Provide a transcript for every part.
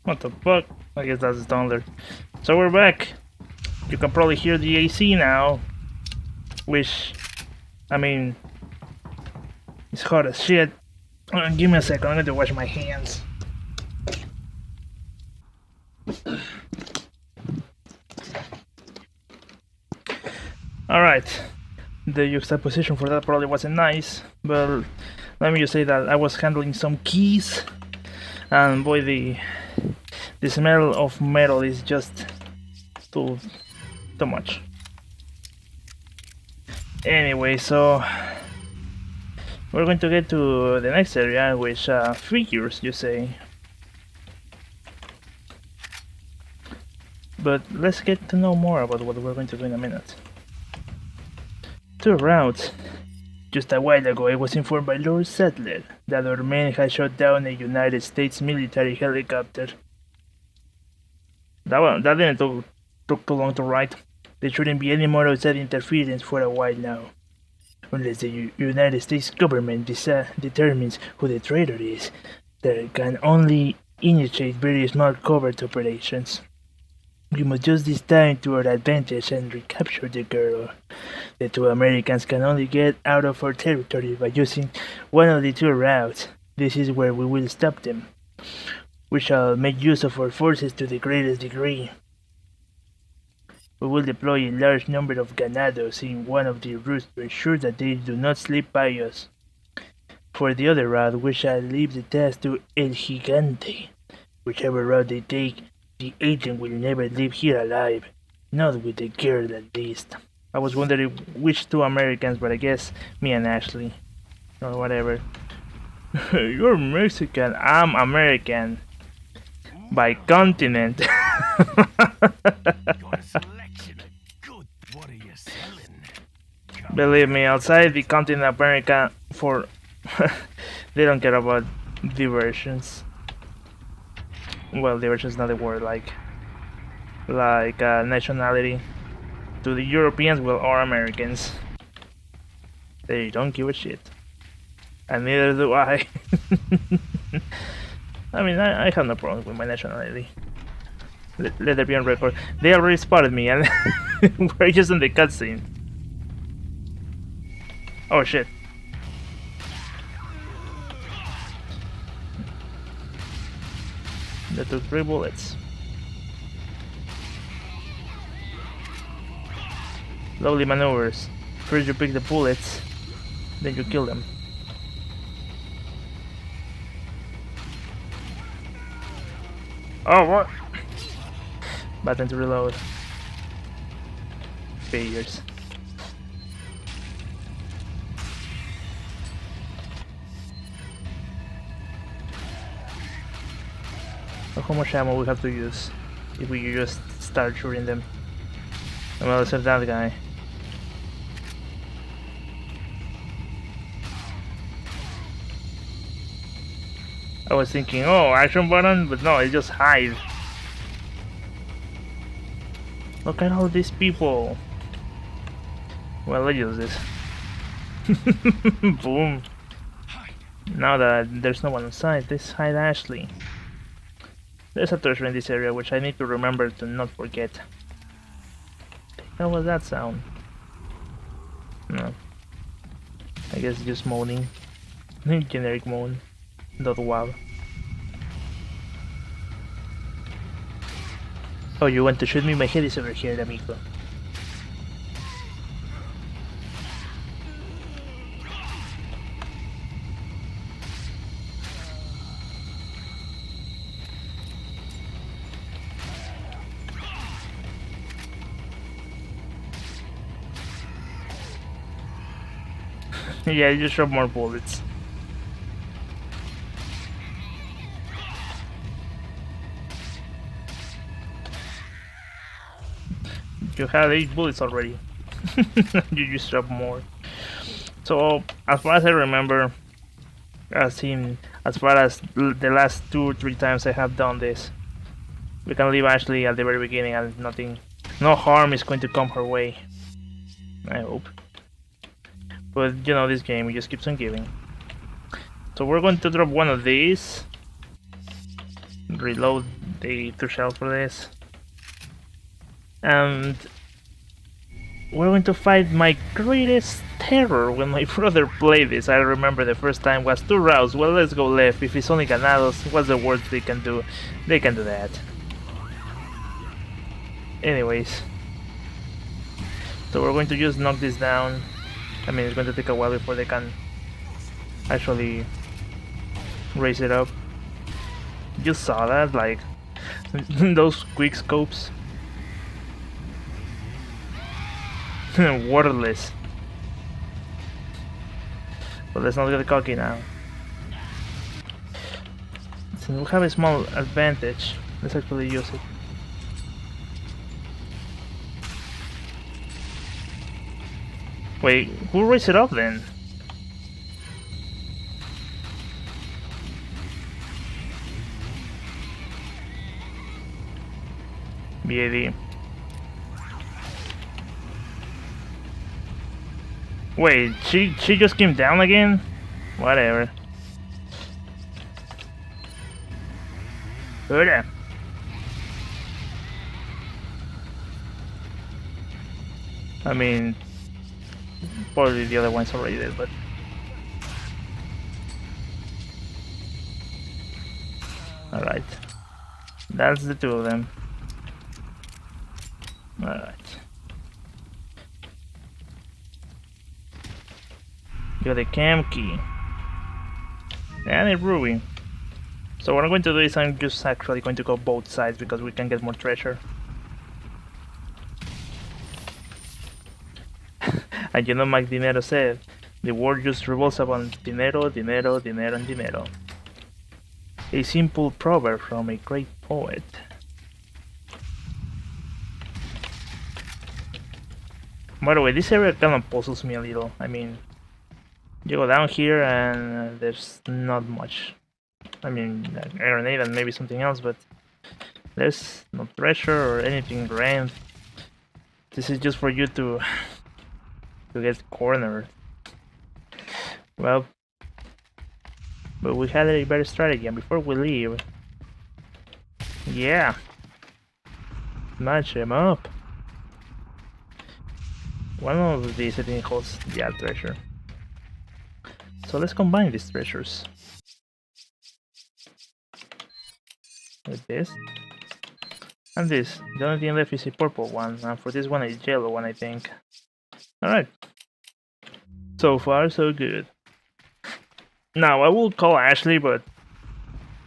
What the fuck? I guess that's the download. So we're back. You can probably hear the AC now. Which, I mean, it's hot as shit. Give me a second, I'm going to wash my hands. Alright. The juxtaposition for that probably wasn't nice, but let me just say that I was handling some keys, and boy, the smell of metal is just too much. Anyway, so we're going to get to the next area, which figures, you say. But let's get to know more about what we're going to do in a minute. Two routes. Just a while ago, I was informed by Lord Sadler that our men had shot down a United States military helicopter. That didn't took too long to write. There shouldn't be any more outside interference for a while now. Unless the United States government determines who the traitor is, they can only initiate very small covert operations. We must use this time to our advantage and recapture the girl. The two Americans can only get out of our territory by using one of the two routes. This is where we will stop them. We shall make use of our forces to the greatest degree. We will deploy a large number of ganados in one of the routes to ensure that they do not slip by us. For the other route, we shall leave the task to El Gigante. Whichever route they take, the agent will never leave here alive. Not with the girl, at least. I was wondering which two Americans, but I guess me and Ashley. Or whatever. You're Mexican, I'm American. By continent. Believe me, outside the continent of America, they don't care about diversions. Well, diversion is not a word, like nationality. To the Europeans, well, or Americans, they don't give a shit, and neither do I. I mean, I have no problem with my nationality. Let it be on record. They already spotted me, and we're just in the cutscene. Oh shit. That took 3 bullets. Lovely maneuvers. First you pick the bullets, then you kill them. Oh, what? Button to reload. Failures. How much ammo we have to use if we just start shooting them? Well, except that guy. I was thinking, oh, action button, but no, it's just hide. Look at all these people. Well, let's use this. Boom. Now that there's no one inside, let's hide Ashley. There's a treasure in this area which I need to remember to not forget. What was that sound? No. I guess just moaning. Generic moan. Not wow. Oh, you want to shoot me? My head is over here, amigo. Yeah, you just shot more bullets. You had 8 bullets already. You just shot more. So, as far as I remember, as far as the last 2 or 3 times I have done this, we can leave Ashley at the very beginning and no harm is going to come her way. I hope. But you know, this game, it just keeps on giving. So we're going to drop one of these. Reload the shell for this. And we're going to fight my greatest terror when my brother played this. I remember the first time was 2 routes. Well, let's go left. If it's only ganados, what's the worst they can do? They can do that. Anyways. So we're going to just knock this down. I mean, it's going to take a while before they can actually raise it up. You saw that? Like, those quick scopes. Waterless. But let's not get cocky now. Since we have a small advantage, let's actually use it. Wait, who raised it up then? BAD. Wait, she just came down again? Whatever. Good. I mean, probably the other ones already did, but alright. That's the 2 of them. Alright. Got a cam key. And a ruby. So what I'm going to do is I'm just actually going to go both sides because we can get more treasure. And you know Mike Dinero said, the world just revolves about dinero, dinero, dinero, and dinero. A simple proverb from a great poet. By the way, this area kind of puzzles me a little. I mean, you go down here and there's not much. I mean, a grenade and maybe something else, but there's no treasure or anything grand. This is just for you to get cornered. Well, but we had a better strategy, and before we leave, yeah, smash him up. One of these I think holds the treasure. So let's combine these treasures with this and this. The only thing left is a purple one, and for this one a yellow one, I think. Alright. So far so good. Now I will call Ashley, but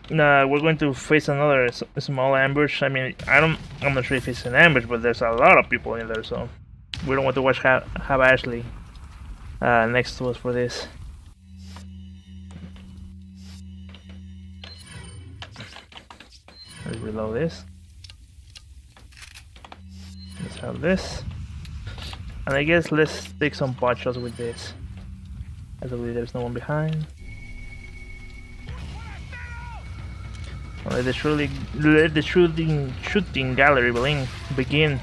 we're going to face another small ambush. I mean, I'm not sure if it's an ambush, but there's a lot of people in there, so we don't want to have Ashley next to us for this. Let's reload this. Let's have this. And I guess let's take some pot shots with this. I believe there's no one behind. Let the shooting gallery begin.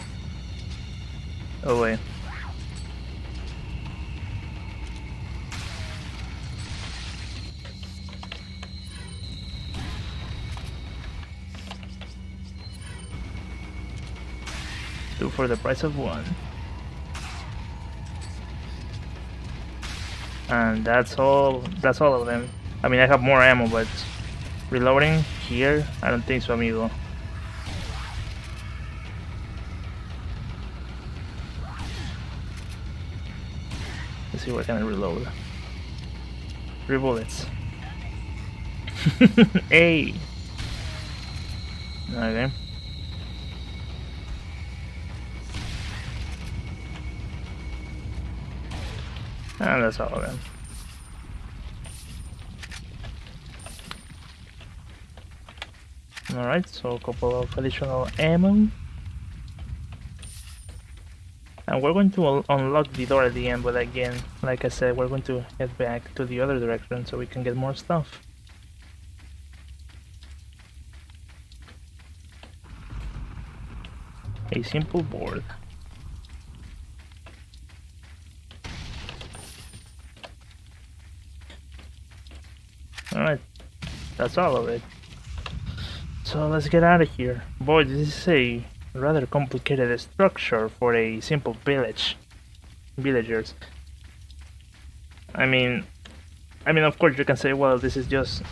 Oh wait. Two for the price of one. And that's all of them. I mean, I have more ammo, but reloading here, I don't think so, amigo. Let's see what can I reload. 3 bullets. Hey. Okay. And that's all of them. Alright, so a couple of additional ammo. And we're going to unlock the door at the end, but again, like I said, we're going to head back to the other direction so we can get more stuff. A simple board. Alright, that's all of it. So let's get out of here. Boy, this is a rather complicated structure for a simple villagers. I mean, of course you can say, well, this is just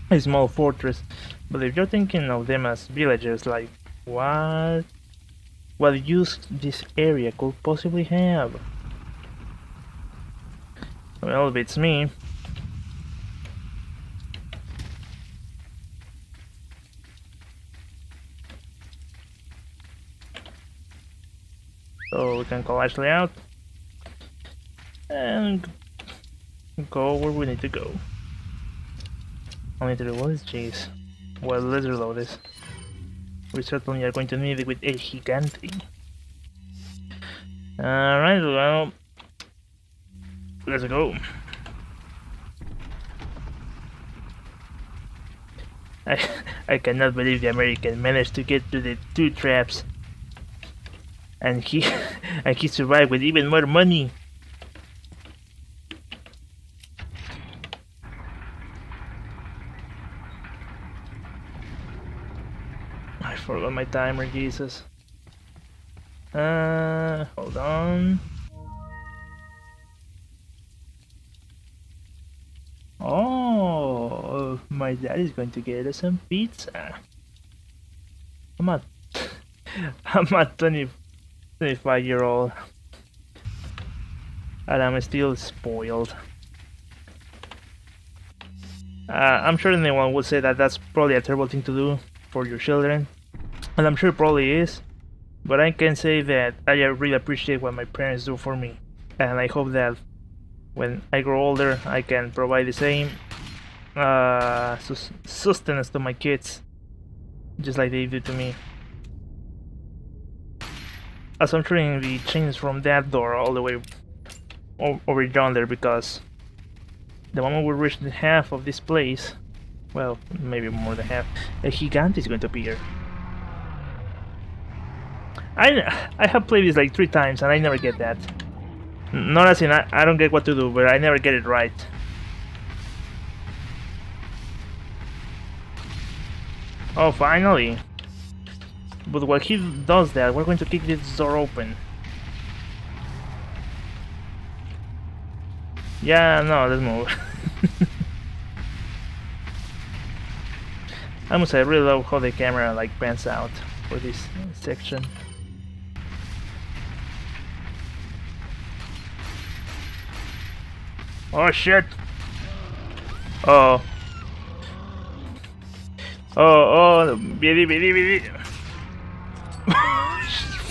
a small fortress, but if you're thinking of them as villagers, like, what use this area could possibly have? Well, if it's me, so we can call Ashley out and go where we need to go. Only to reload this, jeez. Well, let's reload this. We certainly are going to need it with a gigante. Alright, well, let's go. I cannot believe the American managed to get through the 2 traps. And he survived with even more money. I forgot my timer, Jesus. Hold on. Oh, my dad is going to get us some pizza. I'm a 25-year-old, and I'm still spoiled. I'm sure anyone would say that that's probably a terrible thing to do for your children, and I'm sure it probably is, but I can say that I really appreciate what my parents do for me, and I hope that when I grow older I can provide the same sustenance to my kids, just like they do to me. As I'm trying the chains from that door all the way over yonder, because the moment we reach the half of this place, well, maybe more than half, a gigante is going to appear. I have played this like 3 times and I never get that. Not as in I don't get what to do, but I never get it right. Oh, finally. But while he does that, we're going to kick this door open. Yeah, no, let's move. I must say, I really love how the camera like pans out for this section. Oh shit! Oh. Oh, bitty.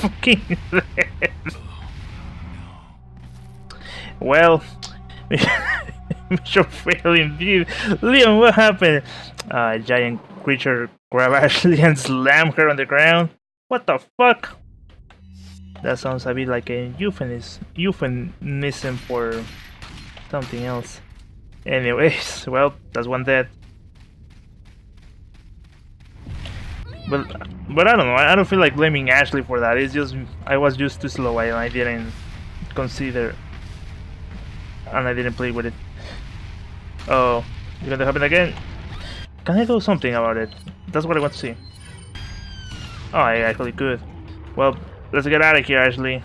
Fucking well, mission failed indeed. Leon, what happened? A giant creature grabbed Ashley and slammed her on the ground. What the fuck? That sounds a bit like a euphemism for something else. Anyways, well, that's one dead. But I don't know, I don't feel like blaming Ashley for that. It's just I was just too slow and I didn't consider, and I didn't play with it. Oh, it's gonna happen again. Can I do something about it? That's what I want to see. Oh, I actually could. Well, let's get out of here, Ashley.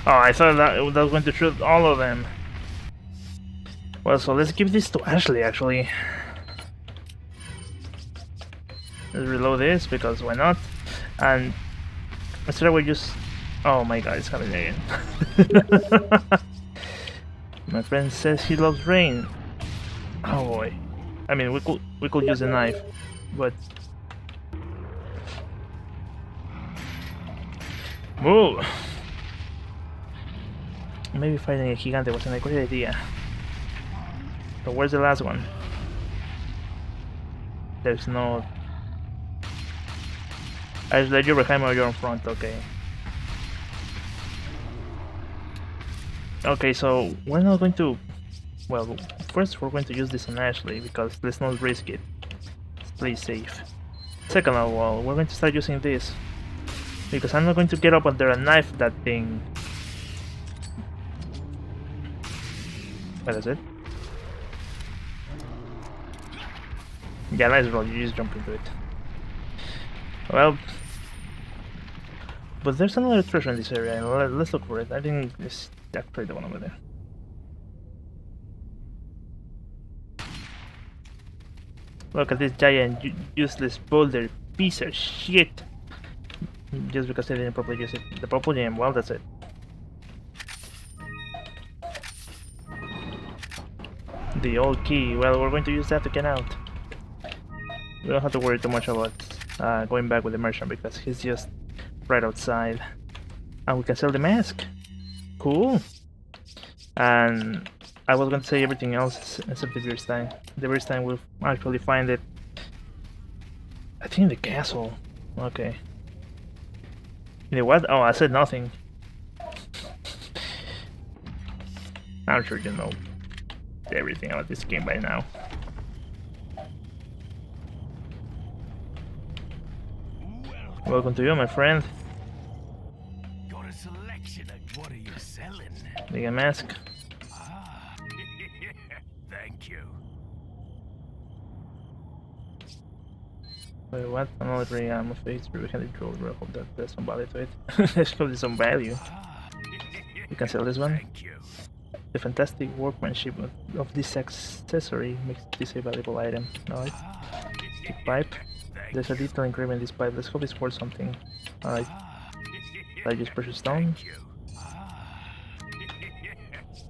Oh, I thought that was going to shoot all of them. Well, so let's give this to Ashley, actually. Let's reload this, because why not? And instead we just... Oh my god, it's coming again. My friend says he loves rain. Oh boy. I mean, we could use a knife, but... Move! Maybe fighting a gigante wasn't a great idea. But where's the last one? There's no... Actually, you're behind me or you're in front, okay. Okay, so we're not going to... Well, first we're going to use this on Ashley, because let's not risk it. Let's play safe. Second of all, we're going to start using this, because I'm not going to get up under and knife that thing. Wait, that's it? Yeah, nice roll, you just jump into it. Well, but there's another treasure in this area, and let's look for it. I think it's actually the one over there. Look at this giant, useless boulder, piece of shit. Just because I didn't properly use it. The purple gem, well, that's it. The old key, well, we're going to use that to get out. We don't have to worry too much about going back with the merchant because he's just right outside. And we can sell the mask. Cool. And I was going to say everything else except the Beerstein. The Beerstein will actually find it. I think in the castle. Okay. In the what? Oh, I said nothing. I'm sure you know everything about this game by now. Welcome to you, my friend. Got a selection of what are you selling? Make a mask. Ah, thank you. Wait, what? Another ring ammo face, we can draw the hope that there's some value to it. There's probably some value. You can sell this one. Thank you. The fantastic workmanship of this accessory makes this a valuable item. Alright. The pipe. There's a detail engraved in this pipe. Let's hope it's worth something. Alright. I use precious stone.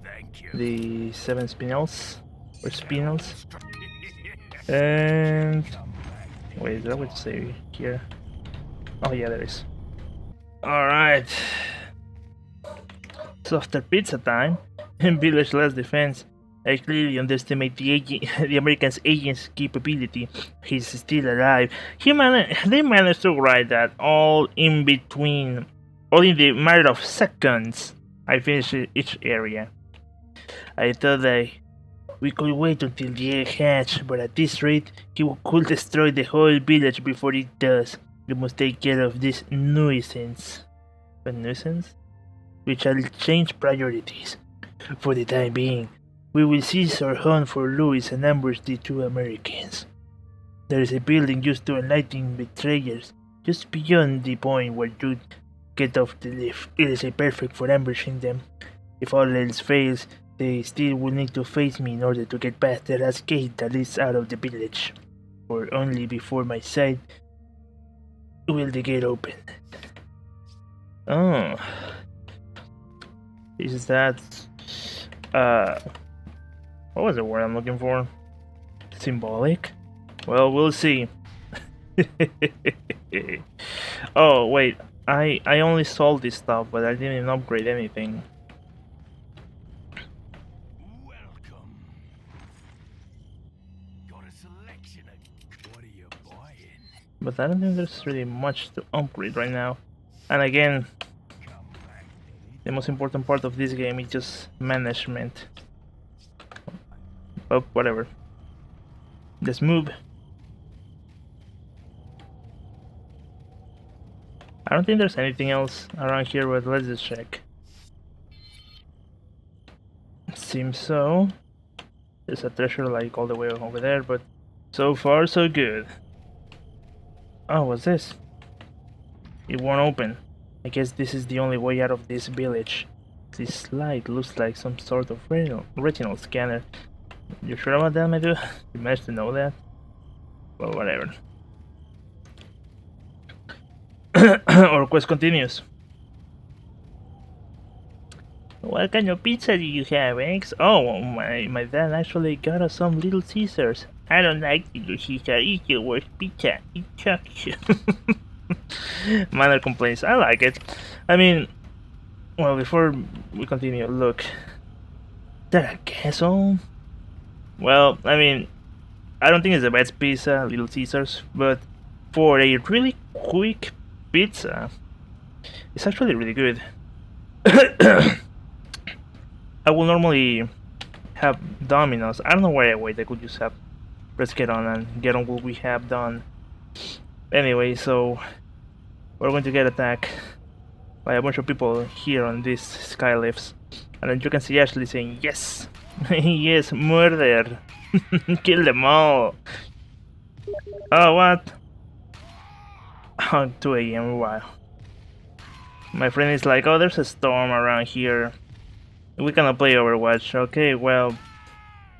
Thank you. The 7 spinels. Or spinels. And... wait, is there what to say here? Oh yeah, there is. Alright. So after pizza time, in Village Less Defense, I clearly underestimate the American's agent's capability. He's still alive. They managed to write that all in the matter of seconds. I finished each area. I thought that we could wait until the egg hatched, but at this rate, he could destroy the whole village before it does. We must take care of this nuisance. A nuisance? Which shall change priorities. For the time being, we will cease our hunt for Louis and ambush the 2 Americans. There is a building used to enlighten betrayers, just beyond the point where you get off the lift. It is perfect for ambushing them. If all else fails, they still will need to face me in order to get past the last gate that leads out of the village. For only before my sight will the gate open. Oh. Is that... what was the word I'm looking for? Symbolic? Well, we'll see. Oh, wait. I only sold this stuff, but I didn't upgrade anything. Welcome. Got a selection of what are you buying? But I don't think there's really much to upgrade right now. And again, the most important part of this game is just management. Oh, whatever. Let's move. I don't think there's anything else around here, but let's just check. Seems so. There's a treasure like all the way over there, but so far so good. Oh, what's this? It won't open. I guess this is the only way out of this village. This light looks like some sort of retinal scanner. You sure about that, my dude? You managed to know that? Well, whatever. Our quest continues. What kind of pizza do you have, eggs? Oh, my dad actually got us some Little Caesars. I don't like Little Caesar, it's the worst pizza. It sucks. Minor complaints. I like it. I mean, well, before we continue, look. Is that a castle? Well, I mean, I don't think it's the best pizza, Little Caesars, but for a really quick pizza, it's actually really good. I will normally have Domino's. I don't know why I wait. I could just have let's get on and get on what we have done. Anyway, so we're going to get attacked by a bunch of people here on these sky lifts, and then you can see Ashley saying yes. Yes, murder. Kill them all. Oh, what? Oh, 2 a.m. Wow. My friend is like, oh, there's a storm around here. We cannot play Overwatch. Okay, well,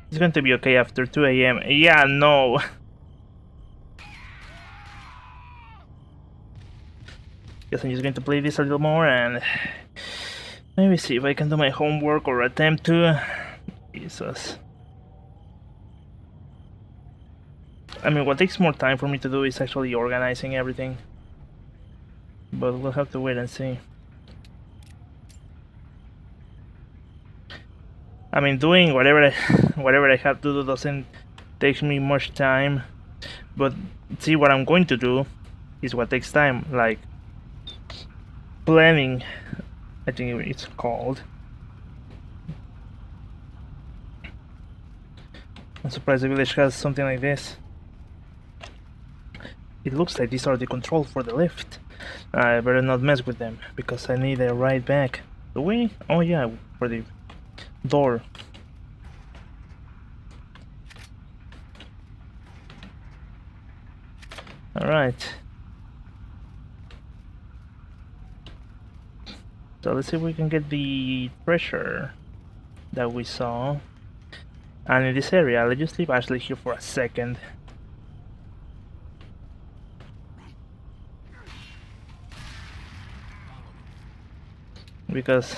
it's going to be okay after 2 a.m. Yeah, no. Guess I'm just going to play this a little more and maybe see if I can do my homework or attempt to. Jesus. I mean, what takes more time for me to do is actually organizing everything. But we'll have to wait and see. I mean, doing whatever I have to do doesn't take me much time. But see, what I'm going to do is what takes time, like planning. I think it's called. I'm surprised the village has something like this. It looks like these are the controls for the lift. I better not mess with them, because I need a ride back. Do we? Oh yeah, for the door. Alright. So let's see if we can get the treasure that we saw. And in this area, let's just leave Ashley here for a second. Because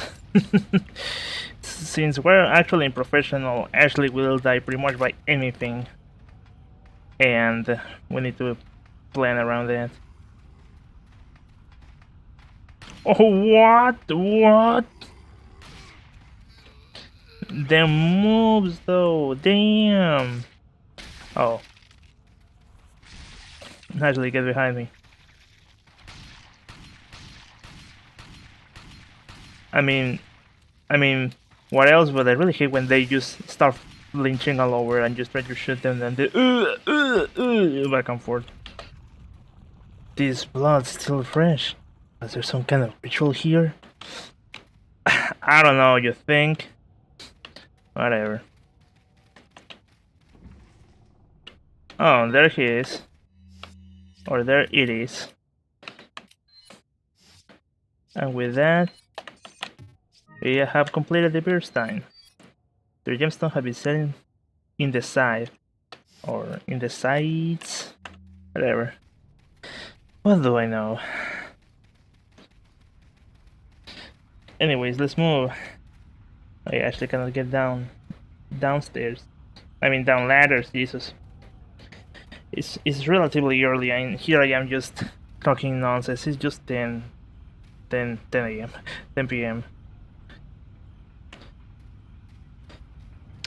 since we're actually professional, Ashley will die pretty much by anything. And we need to plan around that. Oh, what? What? Them moves though, damn. Oh. Actually, get behind me. I mean, what else? But I really hate when they just start lynching all over and just try to shoot them and they back and forth. This blood's still fresh. Is there some kind of ritual here? I don't know, you think? Whatever. Oh, there he is. Or there it is. And with that, we have completed the Beerstein. The gemstone have been set in the side. Or in the sides. Whatever. What do I know? Anyways, let's move. I actually cannot get downstairs. I mean down ladders, Jesus. It's relatively early and here I am just talking nonsense. It's just 10 a.m. 10 p.m.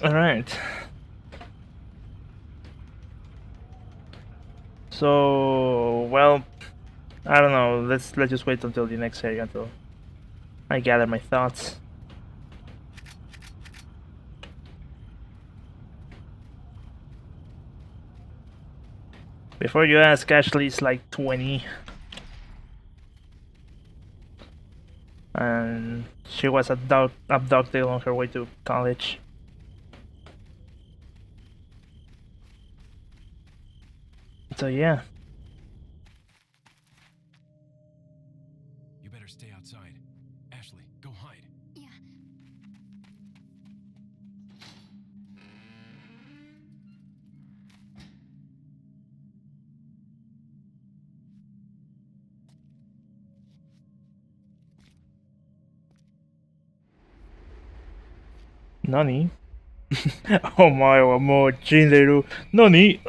Alright. So well, I don't know, let's just wait until the next area until I gather my thoughts. Before you ask, Ashley's like 20. And she was abducted on her way to college. So yeah. You better stay outside. Ashley, go hide. Yeah. Nani? Omae wa mou jinderu. Nani?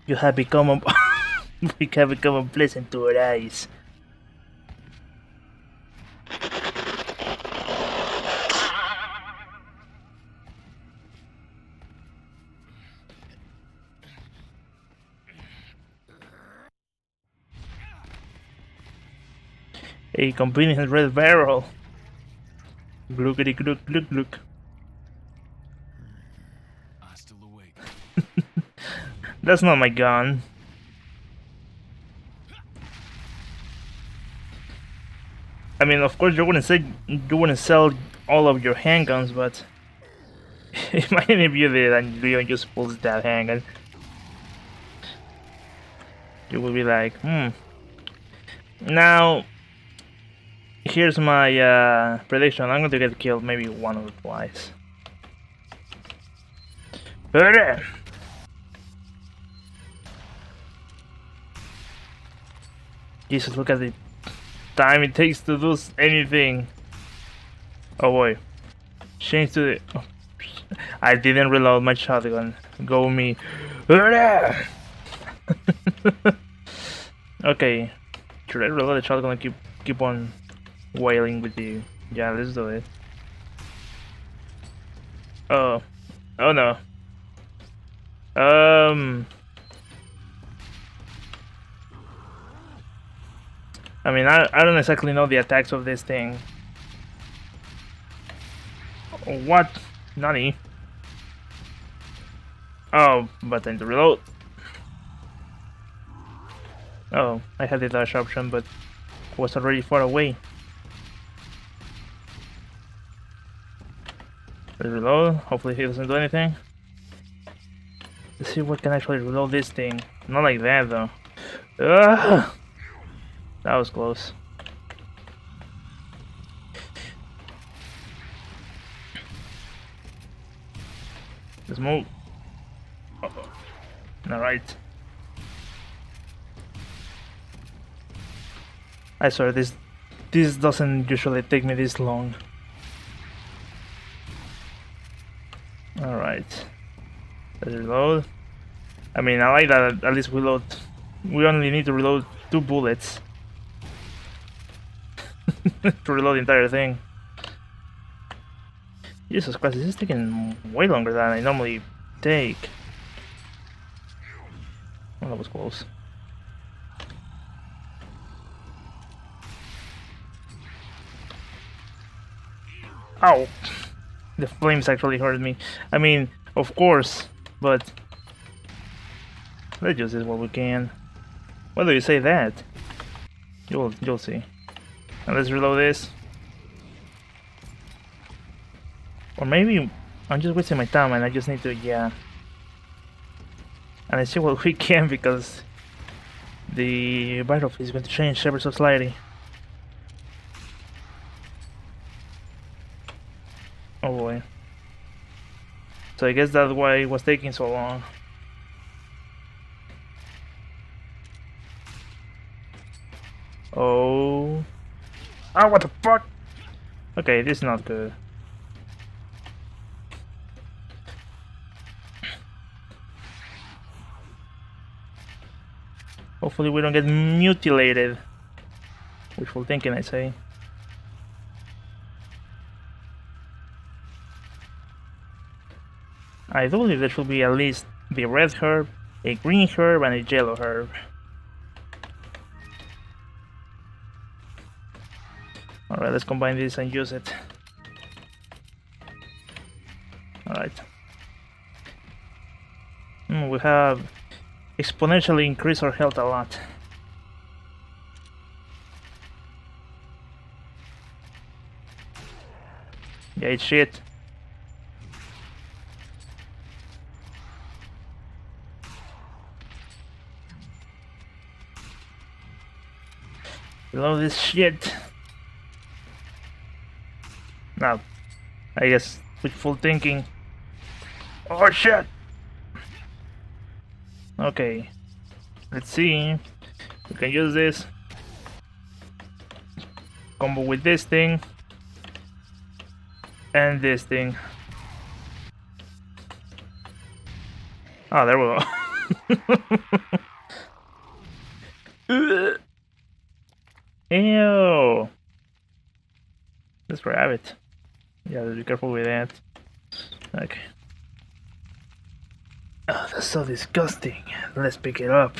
You have become a we have become unpleasant to our eyes. A convenient red barrel. Glookity glook glook glook. I'm still awake. That's not my gun. I mean, of course, you wouldn't sell all of your handguns, but imagine if you did and Leon just pulls that handgun. You would be like, Now, here's my prediction. I'm going to get killed maybe one or twice. Jesus, look at the time it takes to do anything. Oh boy. Change to the... Oh, I didn't reload my shotgun. Go me. Okay. Should I reload the shotgun and keep on wailing with you? Yeah, let's do it. Oh. Oh no. I mean, I don't exactly know the attacks of this thing. What? Nani? Oh, button to reload. Oh, I had the dash option, but I was already far away. Let's reload. Hopefully he doesn't do anything. Let's see what can actually reload this thing. Not like that though. Ugh! That was close. Let's move. Alright. I swear this doesn't usually take me this long. Alright. Let's reload. I mean, I like that at least we only need to reload 2 bullets to reload the entire thing. Jesus Christ, this is taking way longer than I normally take. Well, that was close. Ow! The flames actually hurt me. I mean, of course, but let's use this while we can. Why do you say that? You'll see. Now let's reload this. Or maybe I'm just wasting my time and I just need to, yeah. And I see what we can because the battlefield is going to change ever so slightly. Oh boy. So I guess that's why it was taking so long. Oh. Ah, what the fuck? Okay, this is not good. Hopefully we don't get mutilated. Wishful thinking, I say. I do believe there should be at least the red herb, a green herb, and a yellow herb. Alright, let's combine this and use it. Alright. We have exponentially increased our health a lot. Yeah, it's shit. Below this shit. Now, I guess with full thinking. Oh shit! Okay, let's see. We can use this combo with this thing and this thing. Oh, there we go. Ew. Let's grab it. Yeah, be careful with that. Okay. Oh, that's so disgusting. Let's pick it up.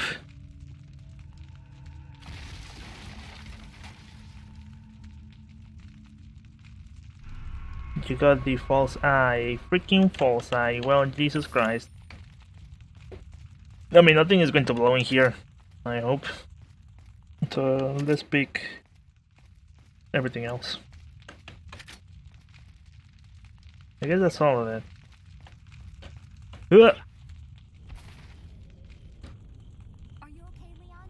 You got the false eye. Freaking false eye. Well, Jesus Christ. I mean, nothing is going to blow in here, I hope. So, let's pick everything else. I guess that's all of it. Ugh! Are you okay, Leon?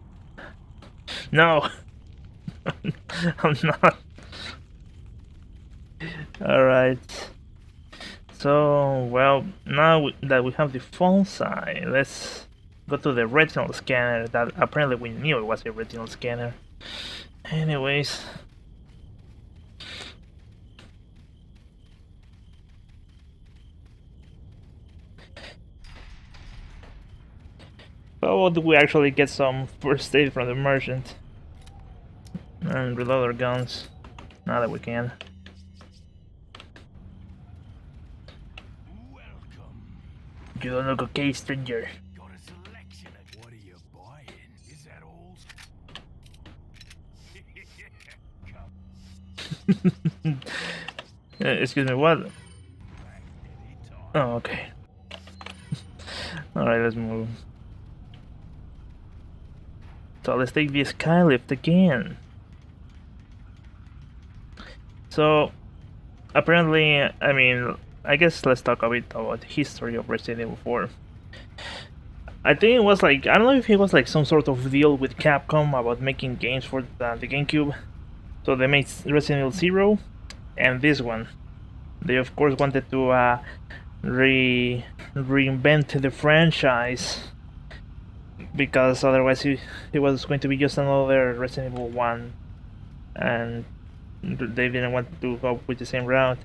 No! I'm not. Alright. So, well, now that we have the phone side, let's go to the retinal scanner that apparently we knew it was a retinal scanner. Anyways. How do we actually get some first aid from the merchant? And reload our guns. Now that we can. Welcome. You don't look okay, stranger. Got a selection of what are you buying? Is that all? Come Excuse me, what? back anytime. Oh, okay. Alright, let's move. So let's take the skylift again. So, apparently, I mean, I guess let's talk a bit about the history of Resident Evil 4. I think it was like, I don't know if it was like some sort of deal with Capcom about making games for the GameCube. So they made Resident Evil 0 and this one. They of course wanted to reinvent the franchise, because otherwise it was going to be just another Resident Evil 1, and they didn't want to go with the same route.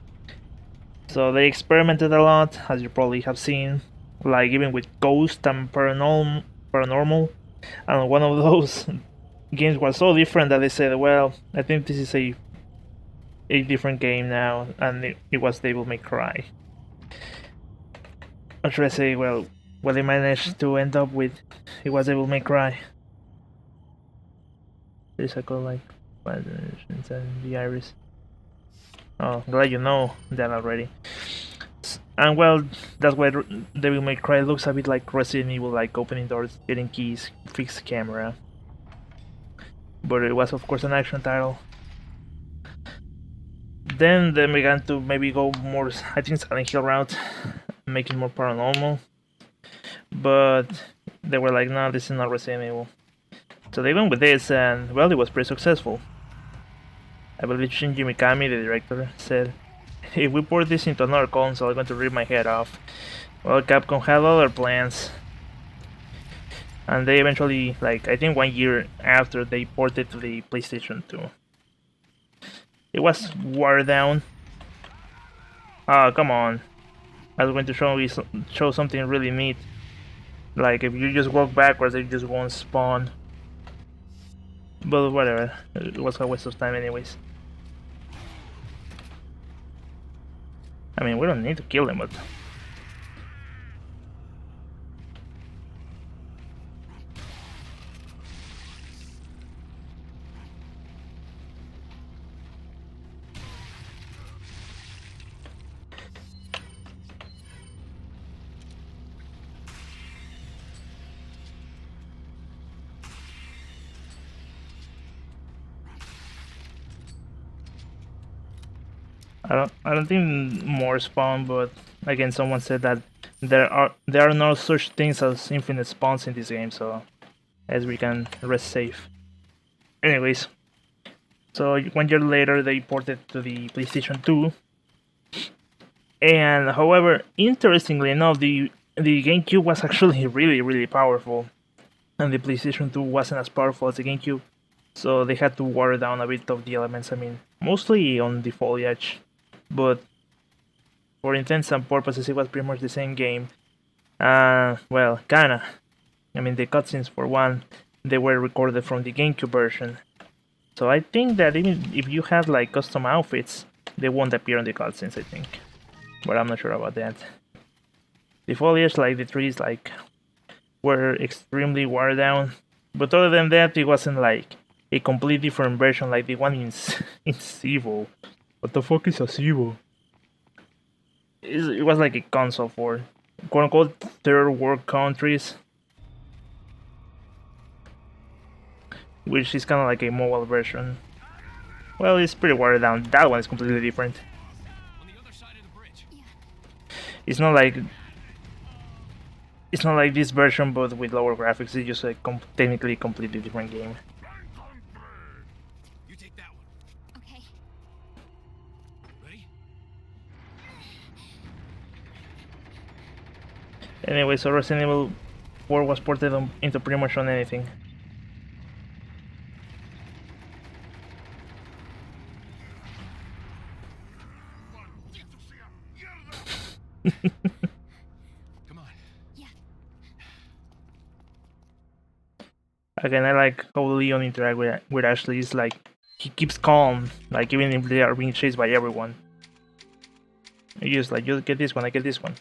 So they experimented a lot, as you probably have seen, like even with Ghost and Paranormal, and one of those games was so different that they said, well, I think this is a different game now, and it was Devil May Cry. Or should I say, well, what they managed to end up with, it was Devil May Cry. There's a code like inside the iris. Oh, glad you know that already. And well, that's why Devil May Cry looks a bit like Resident Evil, like opening doors, getting keys, fixed camera. But it was of course an action title. Then they began to maybe go more, I think, Silent Hill route, making more paranormal. But they were like, no, this is not Resident Evil. So they went with this, and well, it was pretty successful. I believe Shinji Mikami, the director, said, if we port this into another console, I'm going to rip my head off. Well, Capcom had other plans. And they eventually, like, I think 1 year after, they ported to the PlayStation 2. It was watered down. Ah, come on. I was going to show something really neat. Like, if you just walk backwards, they just won't spawn. But whatever, it was a waste of time anyways. I mean, we don't need to kill them, but... I don't think more spawn, but again, someone said that there are no such things as infinite spawns in this game, so as we can rest safe. Anyways, so 1 year later they ported to the PlayStation 2, and however, interestingly enough, the GameCube was actually really powerful, and the PlayStation 2 wasn't as powerful as the GameCube, so they had to water down a bit of the elements. I mean, mostly on the foliage. But for intents and purposes, it was pretty much the same game. Well, kinda. I mean, the cutscenes, for one, they were recorded from the GameCube version. So I think that even if you had like custom outfits, they won't appear on the cutscenes, I think. But I'm not sure about that. The foliage, like the trees, like were extremely watered down. But other than that, it wasn't like a complete different version like the one in Civo. What the fuck is a Civo? It was like a console for quote-unquote third world countries, which is kind of like a mobile version. Well, it's pretty watered down. That one is completely different. On the other side of the bridge. It's not like this version, but with lower graphics. It's just a technically completely different game. You take that one. Okay. Ready? Anyway, so Resident Evil 4 was ported into pretty much on anything. Come on. Yeah. Again, I like how Leon interact with Ashley. It's like he keeps calm, like even if they are being chased by everyone. He's just like, you get this one, I get this one.